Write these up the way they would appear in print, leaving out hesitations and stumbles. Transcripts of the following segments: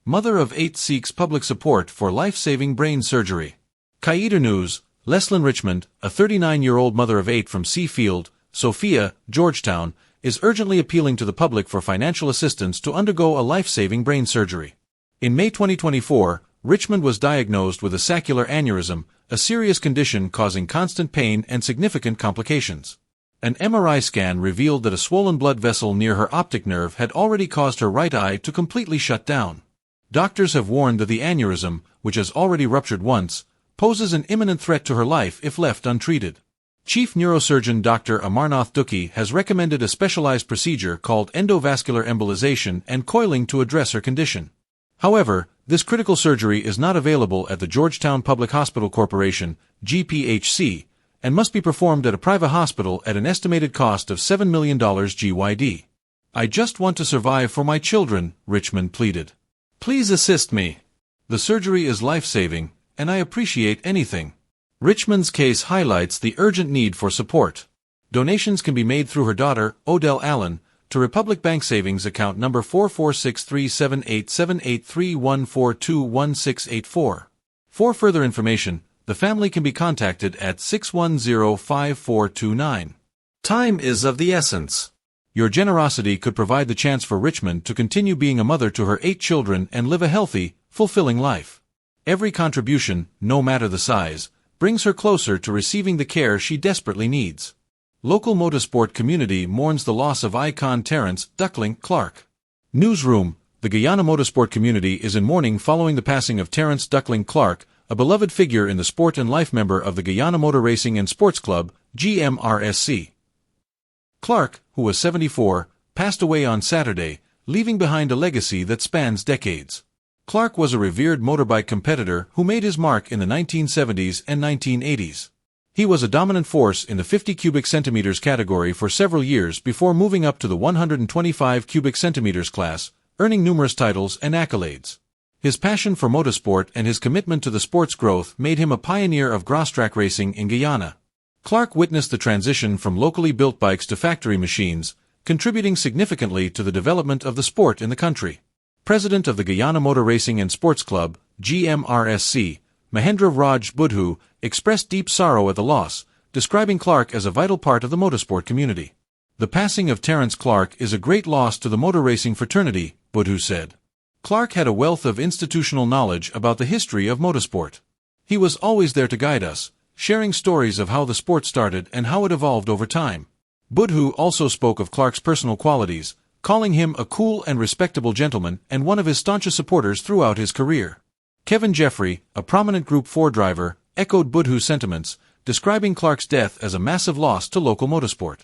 Mother of 8 seeks public support for life-saving brain surgery. Qaeda News, Leslyn Richmond, a 39-year-old mother of 8 from Seafield, Sophia, Georgetown, is urgently appealing to the public for financial assistance to undergo a life-saving brain surgery. In May 2024, Richmond was diagnosed with a saccular aneurysm, a serious condition causing constant pain and significant complications. An MRI scan revealed that a swollen blood vessel near her optic nerve had already caused her right eye to completely shut down. Doctors have warned that the aneurysm, which has already ruptured once, poses an imminent threat to her life if left untreated. Chief neurosurgeon Dr. Amarnath Dukhi has recommended a specialized procedure called endovascular embolization and coiling to address her condition. However, this critical surgery is not available at the Georgetown Public Hospital Corporation, GPHC, and must be performed at a private hospital at an estimated cost of $7 million GYD. "I just want to survive for my children," Richmond pleaded. "Please assist me. The surgery is life-saving, and I appreciate anything." Richmond's case highlights the urgent need for support. Donations can be made through her daughter, Odell Allen, to Republic Bank Savings account number 44637878314211684. For further information, the family can be contacted at 610-5429. Time is of the essence. Your generosity could provide the chance for Richmond to continue being a mother to her 8 children and live a healthy, fulfilling life. Every contribution, no matter the size, brings her closer to receiving the care she desperately needs. Local motorsport community mourns the loss of icon Terrence, Duckling, Clarke. Newsroom, the Guyana motorsport community is in mourning following the passing of Terrence Duckling Clarke, a beloved figure in the sport and life member of the Guyana Motor Racing and Sports Club, GMRSC. Clarke, who was 74, passed away on Saturday, leaving behind a legacy that spans decades. Clarke was a revered motorbike competitor who made his mark in the 1970s and 1980s. He was a dominant force in the 50 cubic centimeters category for several years before moving up to the 125 cubic centimeters class, earning numerous titles and accolades. His passion for motorsport and his commitment to the sport's growth made him a pioneer of gross-track racing in Guyana. Clarke witnessed the transition from locally built bikes to factory machines, contributing significantly to the development of the sport in the country. President of the Guyana Motor Racing and Sports Club, GMRSC, Mahendra Raj Budhu, expressed deep sorrow at the loss, describing Clarke as a vital part of the motorsport community. "The passing of Terrence Clarke is a great loss to the motor racing fraternity," Budhu said. Clarke had a wealth of institutional knowledge about the history of motorsport. He was always there to guide us, sharing stories of how the sport started and how it evolved over time. Budhu also spoke of Clarke's personal qualities, calling him a cool and respectable gentleman and one of his staunchest supporters throughout his career. Kevin Jeffrey, a prominent Group 4 driver, echoed Budhu's sentiments, describing Clarke's death as a massive loss to local motorsport.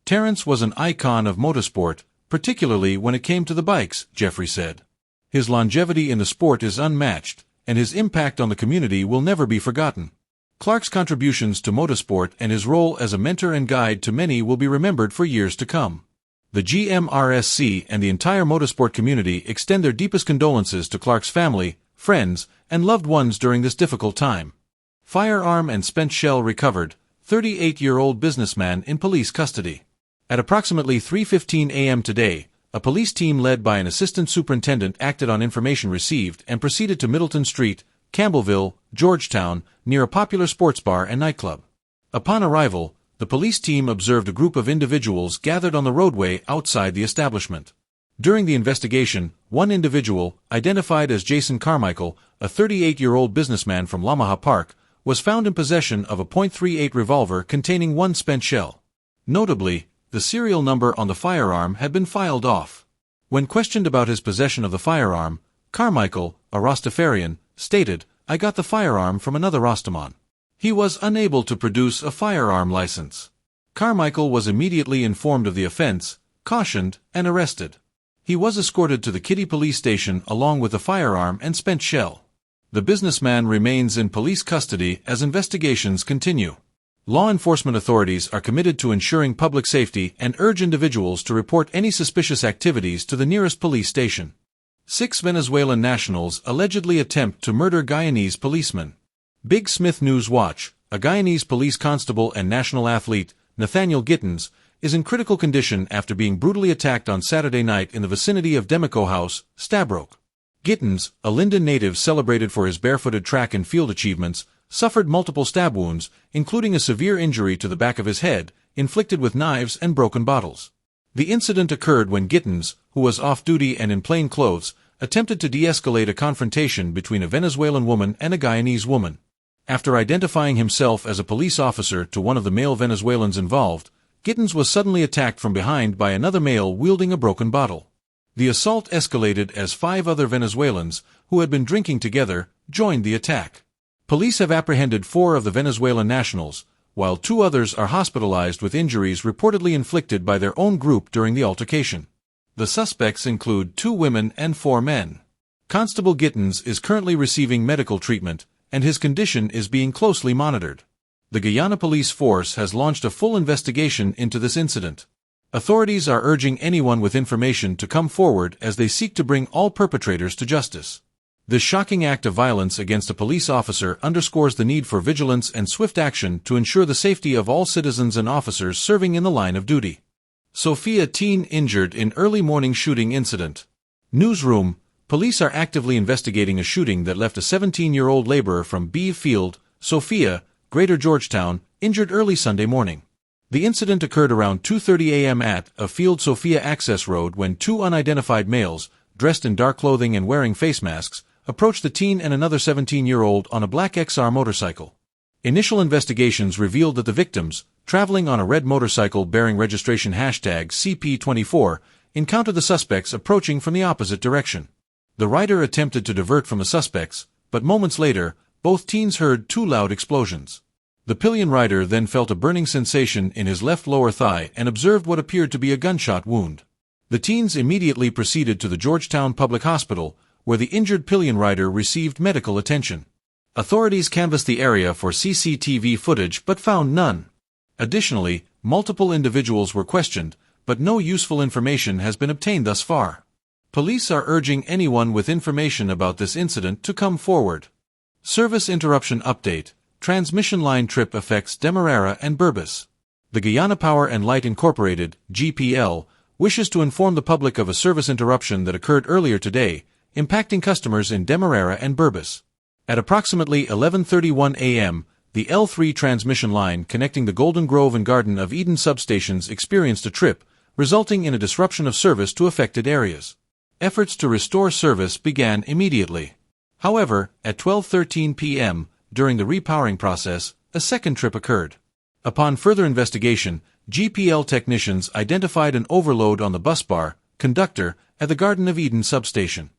"Terrence was an icon of motorsport, particularly when it came to the bikes," Jeffrey said. "His longevity in the sport is unmatched, and his impact on the community will never be forgotten." Clarke's contributions to motorsport and his role as a mentor and guide to many will be remembered for years to come. The GMRSC and the entire motorsport community extend their deepest condolences to Clarke's family, friends, and loved ones during this difficult time. Firearm and spent shell recovered, 38-year-old businessman in police custody. At approximately 3:15 a.m. today, a police team led by an assistant superintendent acted on information received and proceeded to Middleton Street, Campbellville, Georgetown, near a popular sports bar and nightclub. Upon arrival, the police team observed a group of individuals gathered on the roadway outside the establishment. During the investigation, one individual, identified as Jason Carmichael, a 38-year-old businessman from Lamaha Park, was found in possession of a .38 revolver containing 1 spent shell. Notably, the serial number on the firearm had been filed off. When questioned about his possession of the firearm, Carmichael, a Rastafarian, stated, "I got the firearm from another Rastaman." He was unable to produce a firearm license. Carmichael was immediately informed of the offense, cautioned, and arrested. He was escorted to the Kitty Police Station along with the firearm and spent shell. The businessman remains in police custody as investigations continue. Law enforcement authorities are committed to ensuring public safety and urge individuals to report any suspicious activities to the nearest police station. 6 Venezuelan nationals allegedly attempt to murder Guyanese policeman. Big Smith News Watch, a Guyanese police constable and national athlete, Nathaniel Gittins, is in critical condition after being brutally attacked on Saturday night in the vicinity of Demerara House, Stabroek. Gittins, a Linden native celebrated for his barefooted track and field achievements, suffered multiple stab wounds, including a severe injury to the back of his head, inflicted with knives and broken bottles. The incident occurred when Gittins, who was off-duty and in plain clothes, attempted to de-escalate a confrontation between a Venezuelan woman and a Guyanese woman. After identifying himself as a police officer to one of the male Venezuelans involved, Gittins was suddenly attacked from behind by another male wielding a broken bottle. The assault escalated as 5 other Venezuelans, who had been drinking together, joined the attack. Police have apprehended 4 of the Venezuelan nationals, while 2 others are hospitalized with injuries reportedly inflicted by their own group during the altercation. The suspects include 2 women and 4 men. Constable Gittins is currently receiving medical treatment, and his condition is being closely monitored. The Guyana police force has launched a full investigation into this incident. Authorities are urging anyone with information to come forward as they seek to bring all perpetrators to justice. This shocking act of violence against a police officer underscores the need for vigilance and swift action to ensure the safety of all citizens and officers serving in the line of duty. Sophia teen injured in early morning shooting incident. Newsroom: police are actively investigating a shooting that left a 17-year-old laborer from B Field, Sophia, Greater Georgetown, injured early Sunday morning. The incident occurred around 2:30 a.m. at a Field Sophia access road when 2 unidentified males, dressed in dark clothing and wearing face masks, approached the teen and another 17-year-old on a black XR motorcycle. Initial investigations revealed that the victims, traveling on a red motorcycle bearing registration hashtag CP24, encountered the suspects approaching from the opposite direction. The rider attempted to divert from the suspects, but moments later, both teens heard 2 loud explosions. The pillion rider then felt a burning sensation in his left lower thigh and observed what appeared to be a gunshot wound. The teens immediately proceeded to the Georgetown Public Hospital, where the injured pillion rider received medical attention. Authorities canvassed the area for CCTV footage but found none. Additionally, multiple individuals were questioned, but no useful information has been obtained thus far. Police are urging anyone with information about this incident to come forward. Service interruption update: transmission line trip affects Demerara and Berbice. The Guyana Power and Light Incorporated, GPL, wishes to inform the public of a service interruption that occurred earlier today, impacting customers in Demerara and Berbice. At approximately 11:31 a.m., the L3 transmission line connecting the Golden Grove and Garden of Eden substations experienced a trip, resulting in a disruption of service to affected areas. Efforts to restore service began immediately. However, at 12:13 p.m., during the repowering process, a second trip occurred. Upon further investigation, GPL technicians identified an overload on the busbar, conductor, at the Garden of Eden substation.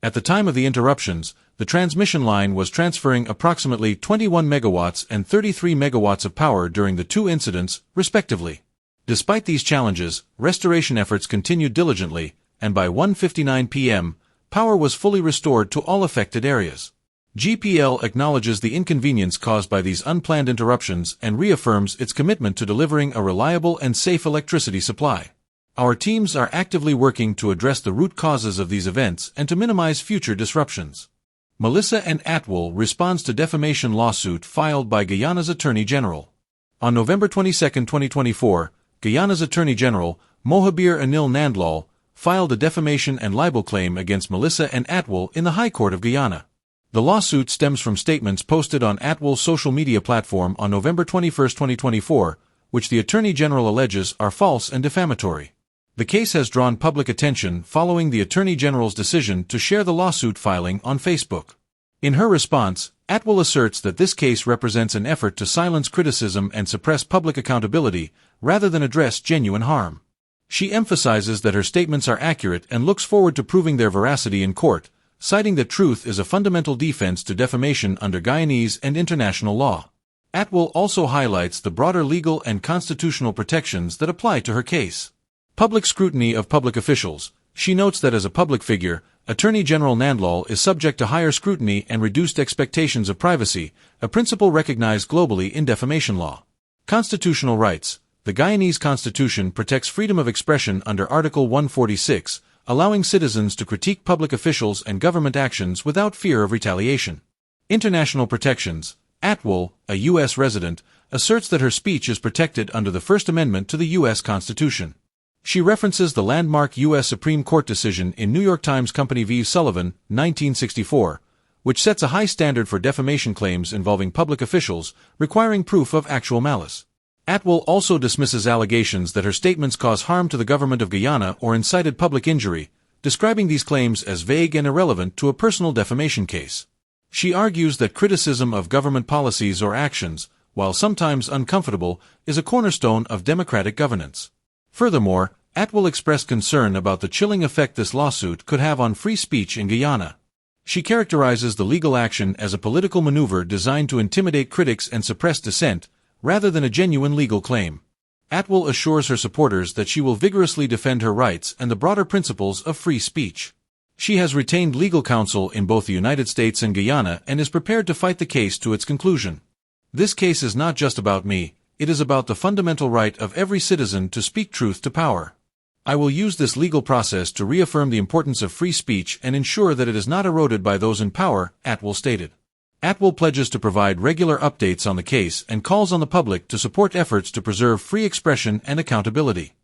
At the time of the interruptions, the transmission line was transferring approximately 21 megawatts and 33 megawatts of power during the 2 incidents, respectively. Despite these challenges, restoration efforts continued diligently, and by 1:59 p.m., power was fully restored to all affected areas. GPL acknowledges the inconvenience caused by these unplanned interruptions and reaffirms its commitment to delivering a reliable and safe electricity supply. Our teams are actively working to address the root causes of these events and to minimize future disruptions. Melissa and Atwell responds to defamation lawsuit filed by Guyana's Attorney General. On November 22, 2024, Guyana's Attorney General, Mohabir Anil Nandlal, filed a defamation and libel claim against Melissa and Atwell in the High Court of Guyana. The lawsuit stems from statements posted on Atwell's social media platform on November 21, 2024, which the Attorney General alleges are false and defamatory. The case has drawn public attention following the Attorney General's decision to share the lawsuit filing on Facebook. In her response, Atwell asserts that this case represents an effort to silence criticism and suppress public accountability, rather than address genuine harm. She emphasizes that her statements are accurate and looks forward to proving their veracity in court, citing that truth is a fundamental defense to defamation under Guyanese and international law. Atwell also highlights the broader legal and constitutional protections that apply to her case. Public scrutiny of public officials. She notes that as a public figure, Attorney General Nandlal is subject to higher scrutiny and reduced expectations of privacy, a principle recognized globally in defamation law. Constitutional rights. The Guyanese Constitution protects freedom of expression under Article 146, allowing citizens to critique public officials and government actions without fear of retaliation. International protections. Atwell, a U.S. resident, asserts that her speech is protected under the First Amendment to the U.S. Constitution. She references the landmark U.S. Supreme Court decision in New York Times Company v. Sullivan, 1964, which sets a high standard for defamation claims involving public officials, requiring proof of actual malice. Atwell also dismisses allegations that her statements cause harm to the government of Guyana or incited public injury, describing these claims as vague and irrelevant to a personal defamation case. She argues that criticism of government policies or actions, while sometimes uncomfortable, is a cornerstone of democratic governance. Furthermore, Atwell expressed concern about the chilling effect this lawsuit could have on free speech in Guyana. She characterizes the legal action as a political maneuver designed to intimidate critics and suppress dissent, rather than a genuine legal claim. Atwell assures her supporters that she will vigorously defend her rights and the broader principles of free speech. She has retained legal counsel in both the United States and Guyana and is prepared to fight the case to its conclusion. This case is not just about me, it is about the fundamental right of every citizen to speak truth to power. I will use this legal process to reaffirm the importance of free speech and ensure that it is not eroded by those in power, Atwell stated. Atwell pledges to provide regular updates on the case and calls on the public to support efforts to preserve free expression and accountability.